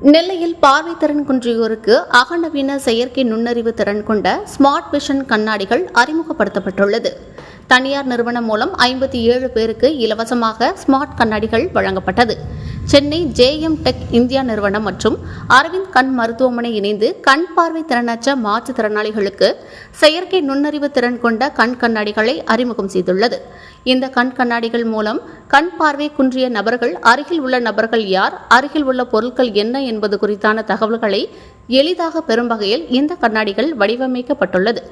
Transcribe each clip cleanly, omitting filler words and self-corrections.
நெல்லையில் பார்வை திறன் குன்றியோருக்கு அகநவீன செயற்கை நுண்ணறிவு திறன் கொண்ட ஸ்மார்ட் விஷன் கண்ணாடிகள் அறிமுகப்படுத்தப்பட்டுள்ளது. தனியார் நிறுவனம் மூலம் 57 பேருக்கு இலவசமாக ஸ்மார்ட் கண்ணாடிகள் வழங்கப்பட்டது. சென்னை JM டெக் இந்தியா நிறுவனம் மற்றும் அரவிந்த் கண் மருத்துவமனை இணைந்து கண் பார்வை திறனற்ற மாற்றுத்திறனாளிகளுக்கு செயற்கை நுண்ணறிவு திறன் கொண்ட கண் கண்ணாடிகளை அறிமுகம் செய்துள்ளது. இந்த கண் கண்ணாடிகள் மூலம் கண் பார்வை குன்றிய நபர்கள் அருகில் உள்ள நபர்கள் யார், அருகில் உள்ள பொருட்கள் என்ன என்பது குறித்தான தகவல்களை எளிதாக பெறும் வகையில் இந்த கண்ணாடிகள் வடிவமைக்கப்பட்டுள்ளது.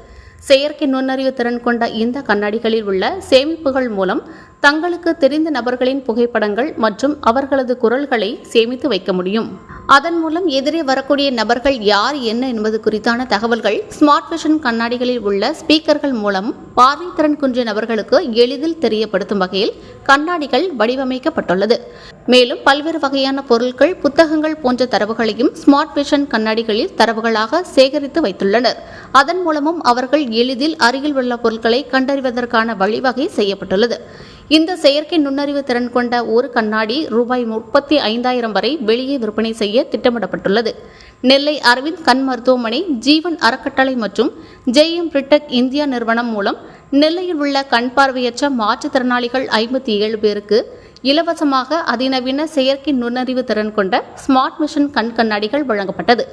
செயற்கை நுண்ணறிவு திறன் கொண்ட இந்த கண்ணாடிகளில் உள்ள சேமிப்புகள் மூலம் தங்களுக்கு தெரிந்த நபர்களின் புகைப்படங்கள் மற்றும் அவர்களது குரல்களை சேமித்து வைக்க முடியும். அதன் மூலம் எதிரே வரக்கூடிய நபர்கள் யார் என்ன என்பது குறித்தான தகவல்கள் ஸ்மார்ட் விஷன் கண்ணாடிகளில் உள்ள ஸ்பீக்கர்கள் மூலம் பார்வை திறன் குன்றிய நபர்களுக்கு எளிதில் தெரியப்படுத்தும் வகையில் கண்ணாடிகள் வடிவமைக்கப்பட்டுள்ளது. மேலும் பல்வேறு வகையான பொருட்கள், புத்தகங்கள் போன்ற தரவுகளையும் ஸ்மார்ட் விஷன் கண்ணாடிகளில் தரவுகளாக சேகரித்து வைத்துள்ளனர். அதன் மூலமும் அவர்கள் எளிதில் அருகில் உள்ள பொருட்களை கண்டறிவதற்கான வழிவகை செய்யப்பட்டுள்ளது. இந்த செயற்கை நுண்ணறிவு திறன் கொண்ட ஒரு கண்ணாடி ரூபாய் 35,000 வரை வெளியே விற்பனை செய்ய திட்டமிடப்பட்டுள்ளது. நெல்லை அரவிந்த் கண் மருத்துவமனை, ஜீவன் அறக்கட்டளை மற்றும் JM டெக் இந்தியா நிறுவனம் மூலம் நெல்லையில் உள்ள கண் பார்வையற்ற மாற்றுத்திறனாளிகள் 57 பேருக்கு இலவசமாக அதிநவீன செயற்கை நுண்ணறிவு திறன் கொண்ட ஸ்மார்ட் விஷன் கண் கண்ணாடிகள் வழங்கப்பட்டது.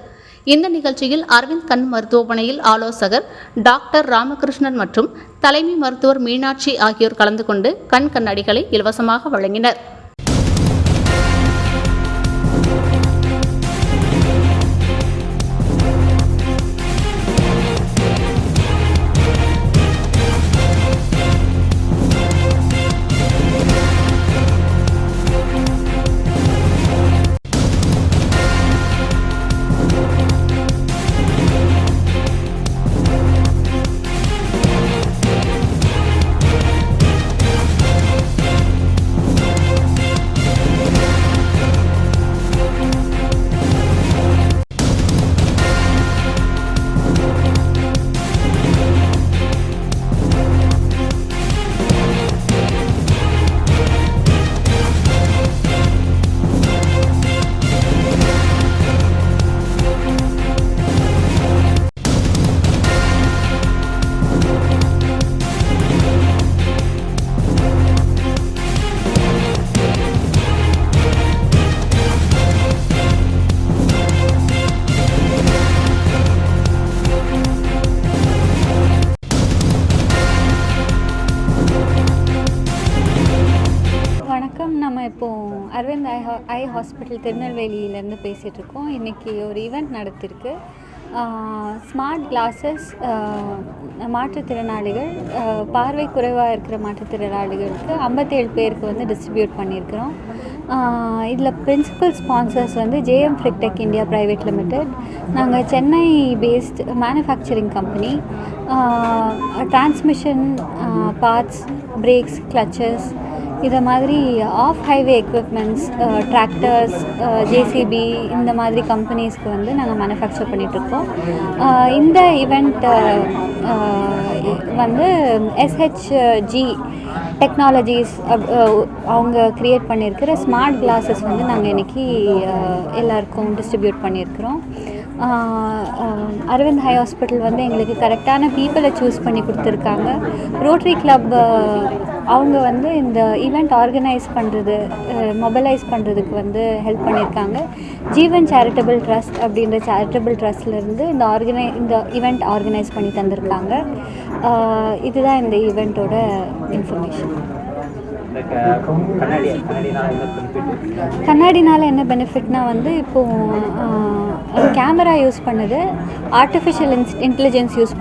இந்த நிகழ்ச்சியில் அரவிந்த் கண் மருத்துவமனையில் ஆலோசகர் டாக்டர் ராமகிருஷ்ணன் மற்றும் தலைமை மருத்துவர் மீனாட்சி ஆகியோர் கலந்து கொண்டு கண் கண்ணாடிகளை இலவசமாக வழங்கினர். நம்ம இப்போது அரவிந்த் ஐ ஹாஸ்பிட்டல் திருநெல்வேலியிலேருந்து பேசிகிட்ருக்கோம். இன்றைக்கி ஒரு ஈவெண்ட் நடத்திருக்கு. ஸ்மார்ட் கிளாஸஸ் மாற்றுத்திறனாளிகள், பார்வை குறைவாக இருக்கிற மாற்றுத்திறனாளிகளுக்கு 57 பேருக்கு வந்து டிஸ்ட்ரிபியூட் பண்ணியிருக்கிறோம். இதில் பிரின்சிபல் ஸ்பான்சர்ஸ் வந்து JM tech India private limited. நாங்கள் Chennai based manufacturing company. Transmission, parts, brakes, clutches, இதை மாதிரி off highway equipments, tractors, JCB இந்த மாதிரி கம்பெனிஸ்க்கு வந்து நாங்கள் மேனுஃபேக்சர் பண்ணிகிட்ருக்கோம். இந்த ஈவெண்ட் வந்து SHG டெக்னாலஜிஸ் அவங்க க்ரியேட் பண்ணியிருக்கிற ஸ்மார்ட் கிளாஸஸ் வந்து நாங்கள் இன்றைக்கி எல்லாருக்கும் டிஸ்ட்ரிபியூட் பண்ணியிருக்கிறோம். அரவிந்த் ஹை ஹாஸ்பிட்டல் வந்து எங்களுக்கு கரெக்டான பீப்புளை சூஸ் பண்ணி கொடுத்துருக்காங்க. ரோட்டரி கிளப் அவங்க வந்து இந்த ஈவெண்ட் ஆர்கனைஸ் பண்ணுறது, மொபைலைஸ் பண்ணுறதுக்கு வந்து ஹெல்ப் பண்ணியிருக்காங்க. ஜீவன் சேரிட்டபிள் ட்ரஸ்ட் அப்படின்ற சேரிட்டபிள் ட்ரஸ்ட்லேருந்து இந்த ஈவெண்ட் ஆர்கனைஸ் பண்ணி தந்திருக்காங்க. இதுதான் இந்த ஈவெண்ட்டோட இன்ஃபர்மேஷன். கண்ணாடினால் என்ன பெனிஃபிட்னா வந்து இப்போது கேமரா யூஸ் பண்ணுது, ஆர்டிஃபிஷியல் இன்டெலிஜென்ஸ் யூஸ்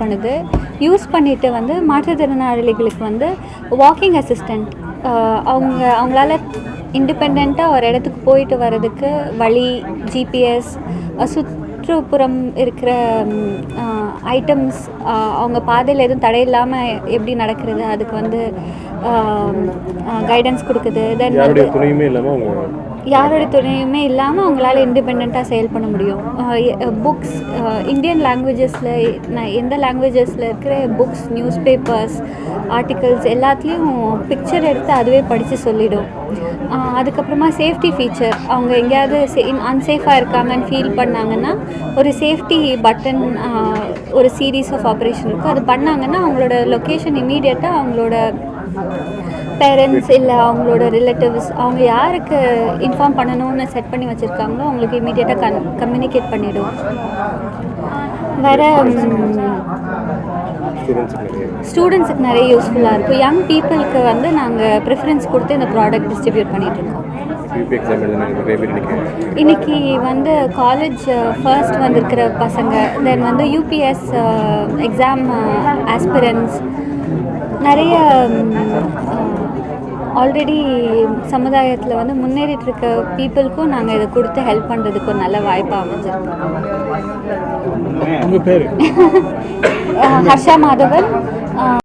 பண்ணிவிட்டு வந்து மாற்றுத்திறனாளிகளுக்கு வந்து வாக்கிங் அசிஸ்டண்ட், அவங்களால இண்டிபெண்ட்டாக ஒரு இடத்துக்கு போயிட்டு வர்றதுக்கு வழி, GPS, சுற்றுப்புறம் இருக்கிற ஐட்டம்ஸ், அவங்க பாதையில் எதுவும் தடை இல்லாமல் எப்படி நடக்கிறது அதுக்கு வந்து கைடன்ஸ் கொடுக்குது. தென் யாரோட துணையுமே இல்லாமல் அவங்களால இண்டிபெண்ட்டாக செயல் பண்ண முடியும். புக்ஸ் இந்தியன் லாங்குவேஜஸில் எந்த லாங்குவேஜஸில் இருக்கிற புக்ஸ், நியூஸ் பேப்பர்ஸ், ஆர்டிகல்ஸ் எல்லாத்துலேயும் பிக்சர் எடுத்து அதுவே படித்து சொல்லிடும். அதுக்கப்புறமா சேஃப்டி ஃபீச்சர், அவங்க எங்கேயாவது அன்சேஃபாக இருக்காங்கன்னு ஃபீல் பண்ணாங்கன்னா ஒரு சேஃப்டி பட்டன், ஒரு சீரீஸ் ஆஃப் ஆப்ரேஷன் இருக்கும். அது பண்ணாங்கன்னா அவங்களோட லொக்கேஷன் இமீடியட்டாக அவங்களோட பேரண்ட்ஸ் இல்லை அவங்களோட ரிலேட்டிவ்ஸ், அவங்க யாருக்கு இன்ஃபார்ம் பண்ணணும்னு செட் பண்ணி வச்சுருக்காங்களோ அவங்களுக்கு இமீடியட்டாக கம்யூனிகேட் பண்ணிவிடும். வேறு ஸ்டூடெண்ட்ஸுக்கு நிறைய யூஸ்ஃபுல்லாக இருக்கும். யங் பீப்புளுக்கு வந்து நாங்கள் ப்ரிஃபரன்ஸ் கொடுத்து இந்த ப்ராடக்ட் டிஸ்ட்ரிபியூட் பண்ணிகிட்ருக்கோம். இன்றைக்கி வந்து காலேஜ் ஃபர்ஸ்ட் வந்திருக்கிற பசங்க, தென் வந்து யூபிஎஸ் எக்ஸாம் ஆஸ்பிரன்ஸ், நிறைய ஆல்ரெடி சமுதாயத்தில் வந்து முன்னேறிட்டு இருக்க பீப்புளுக்கும் நாங்கள் இதை கொடுத்து ஹெல்ப் பண்ணுறதுக்கு ஒரு நல்ல வாய்ப்பாக அமைஞ்சிருக்கோம். ஹர்ஷா மாதவன்.